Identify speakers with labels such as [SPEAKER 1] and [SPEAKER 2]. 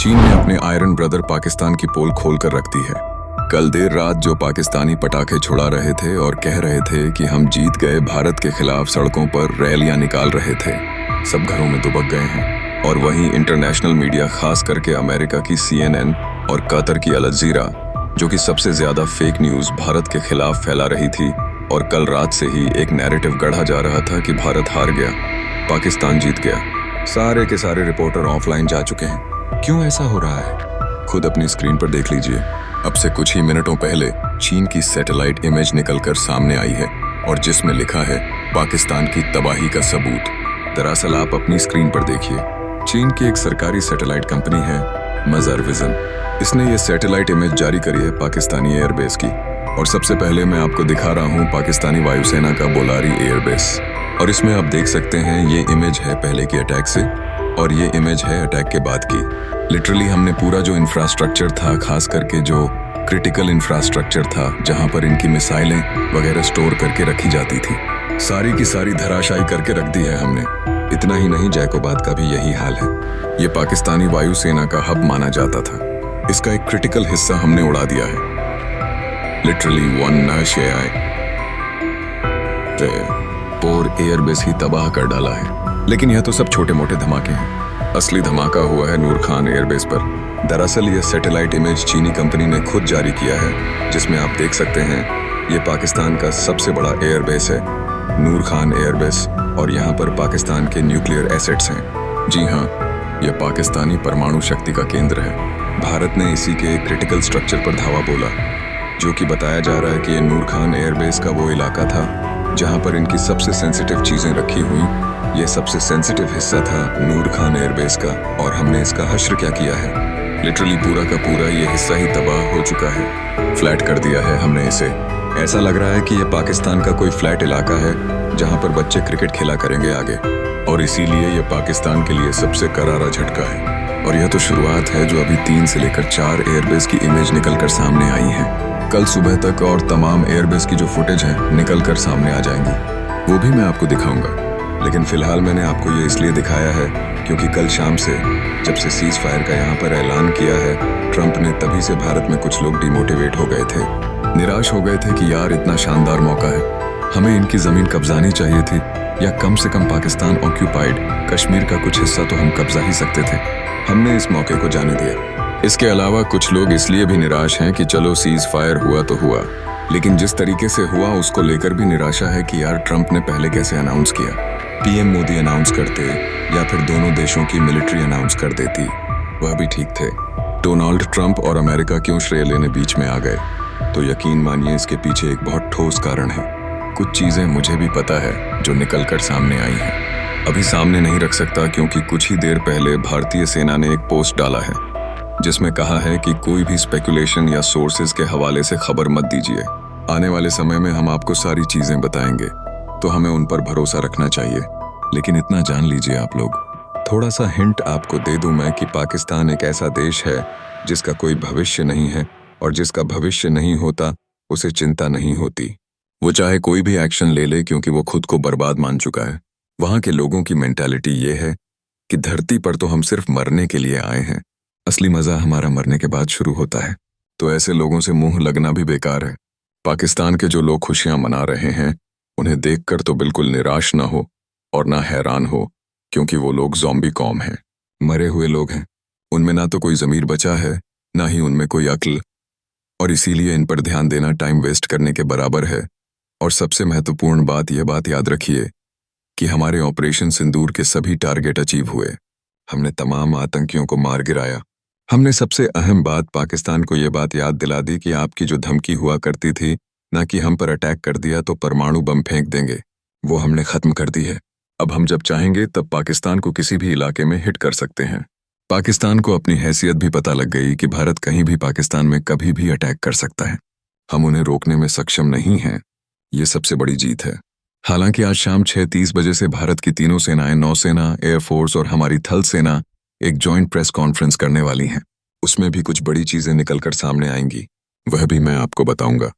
[SPEAKER 1] चीन ने अपने आयरन ब्रदर पाकिस्तान की पोल खोल कर रख दी है। कल देर रात जो पाकिस्तानी पटाखे छुड़ा रहे थे और कह रहे थे कि हम जीत गए, भारत के खिलाफ सड़कों पर रैलियां निकाल रहे थे, सब घरों में दुबक गए हैं। और वहीं इंटरनेशनल मीडिया, खास करके अमेरिका की CNN और कतर की अल जज़ीरा, जो कि सबसे ज्यादा फेक न्यूज भारत के खिलाफ फैला रही थी, और कल रात से ही एक नैरेटिव गढ़ा जा रहा था कि भारत हार गया, पाकिस्तान जीत गया। सारे के सारे रिपोर्टर ऑफलाइन जा चुके हैं। क्यों ऐसा हो रहा है, खुद अपनी स्क्रीन पर देख लीजिए। अब से कुछ ही मिनटों पहले चीन की सैटेलाइट इमेज निकलकर सामने आई है और जिसमें लिखा है पाकिस्तान की तबाही का सबूत। दरअसल आप अपनी स्क्रीन पर देखिए, चीन की एक सरकारी सैटेलाइट कंपनी है मजर विजन। इसने ये सैटेलाइट इमेज जारी करी है पाकिस्तानी एयरबेस की। और सबसे पहले मैं आपको दिखा रहा हूँ पाकिस्तानी वायुसेना का बोलारी एयरबेस। और इसमें आप देख सकते हैं ये इमेज है पहले की अटैक से और ये इमेज है अटैक के बाद की। लिटरली हमने पूरा जो इंफ्रास्ट्रक्चर था, खास करके जो क्रिटिकल इंफ्रास्ट्रक्चर था जहां पर इनकी मिसाइलें वगैरह स्टोर करके रखी जाती थी, सारी की सारी धराशायी करके रख दी है हमने। इतना ही नहीं, जैकोबाद का भी यही हाल है। ये पाकिस्तानी वायुसेना का हब माना जाता था, इसका एक क्रिटिकल हिस्सा हमने उड़ा दिया है। लिटरली वन पोर एयरबेस ही तबाह कर डाला है। लेकिन यह तो सब छोटे मोटे धमाके हैं, असली धमाका हुआ है नूर खान एयरबेस पर। दरअसल यह सैटेलाइट इमेज चीनी कंपनी ने खुद जारी किया है, जिसमें आप देख सकते हैं ये पाकिस्तान का सबसे बड़ा एयरबेस है, नूर खान एयरबेस। और यहाँ पर पाकिस्तान के न्यूक्लियर एसेट्स हैं। जी हाँ, यह पाकिस्तानी परमाणु शक्ति का केंद्र है। भारत ने इसी के एक क्रिटिकल स्ट्रक्चर पर धावा बोला, जो कि बताया जा रहा है कि ये नूर खान एयरबेस का वो इलाका था जहाँ पर इनकी सबसे सेंसिटिव चीजें रखी हुई। ये सबसे सेंसिटिव हिस्सा था नूर खान एयरबेस का, और हमने इसका हश्र क्या किया है, लिटरली पूरा का पूरा ये हिस्सा ही तबाह हो चुका है। फ्लैट कर दिया है हमने इसे। ऐसा लग रहा है कि ये पाकिस्तान का कोई फ्लैट इलाका है जहाँ पर बच्चे क्रिकेट खेला करेंगे आगे, और इसीलिए ये पाकिस्तान के लिए सबसे करारा झटका है। और यह तो शुरुआत है, जो अभी 3 से लेकर 4 एयरबेस की इमेज निकलकर सामने आई है। कल सुबह तक और तमाम एयरबेस की जो फुटेज है निकलकर सामने आ जाएंगी, वो भी मैं आपको दिखाऊंगा। लेकिन फिलहाल मैंने आपको ये इसलिए दिखाया है क्योंकि कल शाम से जब से सीज फायर का यहाँ पर ऐलान किया है ट्रंप ने, तभी से भारत में कुछ लोग डिमोटिवेट हो गए थे, निराश हो गए थे कि यार इतना शानदार मौका है, हमें इनकी जमीन कब्जानी चाहिए थी, या कम से कम पाकिस्तान ऑक्यूपाइड कश्मीर का कुछ हिस्सा तो हम कब्जा ही सकते थे। हमने इस मौके को जाने दिया। इसके अलावा कुछ लोग इसलिए भी निराश हैं कि चलो सीज फायर हुआ तो हुआ, लेकिन जिस तरीके से हुआ उसको लेकर भी निराशा है कि यार ट्रंप ने पहले कैसे अनाउंस किया। PM मोदी अनाउंस करते या फिर दोनों देशों की मिलिट्री अनाउंस कर देती, वह भी ठीक थे। डोनाल्ड ट्रंप और अमेरिका क्यों श्रेय लेने बीच में आ गए, तो यकीन मानिए इसके पीछे एक बहुत ठोस कारण है। कुछ चीजें मुझे भी पता है जो निकल कर सामने आई हैं। अभी सामने नहीं रख सकता क्योंकि कुछ ही देर पहले भारतीय सेना ने एक पोस्ट डाला है जिसमें कहा है कि कोई भी स्पेकुलेशन या सोर्सेज के हवाले से खबर मत दीजिए। आने वाले समय में हम आपको सारी चीजें बताएंगे, तो हमें उन पर भरोसा रखना चाहिए। लेकिन इतना जान लीजिए आप लोग, थोड़ा सा हिंट आपको दे दूं मैं कि पाकिस्तान एक ऐसा देश है जिसका कोई भविष्य नहीं है, और जिसका भविष्य नहीं होता उसे चिंता नहीं होती। वो चाहे कोई भी एक्शन ले ले क्योंकि वो खुद को बर्बाद मान चुका है। वहाँ के लोगों की मेंटालिटी ये है कि धरती पर तो हम सिर्फ मरने के लिए आए हैं, असली मजा हमारा मरने के बाद शुरू होता है। तो ऐसे लोगों से मुंह लगना भी बेकार है। पाकिस्तान के जो लोग खुशियां मना रहे हैं उन्हें देखकर तो बिल्कुल निराश ना हो और ना हैरान हो, क्योंकि वो लोग ज़ॉम्बी कौम हैं, मरे हुए लोग हैं। उनमें ना तो कोई ज़मीर बचा है, ना ही उनमें कोई अक्ल, और इसीलिए इन पर ध्यान देना टाइम वेस्ट करने के बराबर है। और सबसे महत्वपूर्ण बात, यह बात याद रखिए कि हमारे ऑपरेशन सिंदूर के सभी टारगेट अचीव हुए। हमने तमाम आतंकियों को मार गिराया। हमने सबसे अहम बात पाकिस्तान को यह बात याद दिला दी कि आपकी जो धमकी हुआ करती थी ना कि हम पर अटैक कर दिया तो परमाणु बम फेंक देंगे, वो हमने खत्म कर दी है। अब हम जब चाहेंगे तब पाकिस्तान को किसी भी इलाके में हिट कर सकते हैं। पाकिस्तान को अपनी हैसियत भी पता लग गई कि भारत कहीं भी पाकिस्तान में कभी भी अटैक कर सकता है। हम उन्हें रोकने में सक्षम नहीं हैं। ये सबसे बड़ी जीत है। हालांकि आज शाम 6:30 बजे से भारत की तीनों सेनाएं, नौसेना, एयरफोर्स और हमारी थल सेना एक जॉइंट प्रेस कॉन्फ्रेंस करने वाली हैं। उसमें भी कुछ बड़ी चीजें निकलकर सामने आएंगी, वह भी मैं आपको बताऊंगा।